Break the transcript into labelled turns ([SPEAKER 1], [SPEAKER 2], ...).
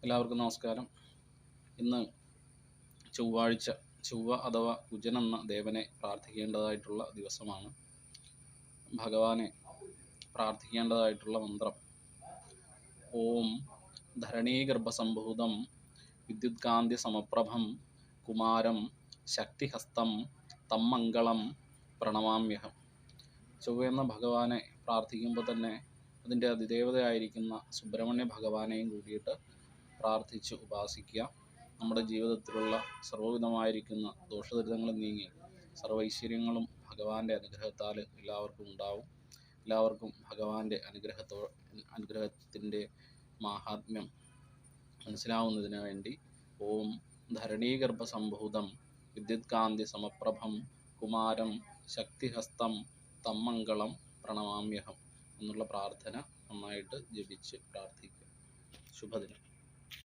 [SPEAKER 1] എല്ലാവർക്കും നമസ്കാരം. ഇന്ന് ചൊവ്വാഴ്ച, ചൊവ്വ അഥവാ കുജൻ എന്ന ദേവനെ പ്രാർത്ഥിക്കേണ്ടതായിട്ടുള്ള ദിവസമാണ്. ഭഗവാനെ പ്രാർത്ഥിക്കേണ്ടതായിട്ടുള്ള മന്ത്രം: ഓം ധരണീഗർഭസംഭൂതം വിദ്യുത്കാന്തി സമപ്രഭം കുമാരം ശക്തിഹസ്തം തം മംഗളം പ്രണമാമ്യഹം. ചൊവ്വ എന്ന ഭഗവാനെ പ്രാർത്ഥിക്കുമ്പോൾ തന്നെ അതിൻ്റെ അതിദേവതയായിരിക്കുന്ന സുബ്രഹ്മണ്യ ഭഗവാനെയും കൂടിയിട്ട് പ്രാർത്ഥിച്ച് ഉപാസിക്കുക. നമ്മുടെ ജീവിതത്തിലുള്ള സർവ്വവിധമായിരിക്കുന്ന ദോഷദുരിതങ്ങളും നീങ്ങി സർവൈശ്വര്യങ്ങളും ഭഗവാന്റെ അനുഗ്രഹത്താൽ എല്ലാവർക്കും ഉണ്ടാവും. എല്ലാവർക്കും ഭഗവാന്റെ അനുഗ്രഹത്തിൻ്റെ മാഹാത്മ്യം മനസ്സിലാവുന്നതിന് വേണ്ടി ഓം ധരണീഗർഭസംഭൂതം വിദ്യുത്കാന്തി സമപ്രഭം കുമാരം ശക്തിഹസ്തം തം മംഗളം പ്രണമാമ്യഹം എന്നുള്ള പ്രാർത്ഥന നന്നായിട്ട് ജപിച്ച് പ്രാർത്ഥിക്കുക. ശുഭദിനം.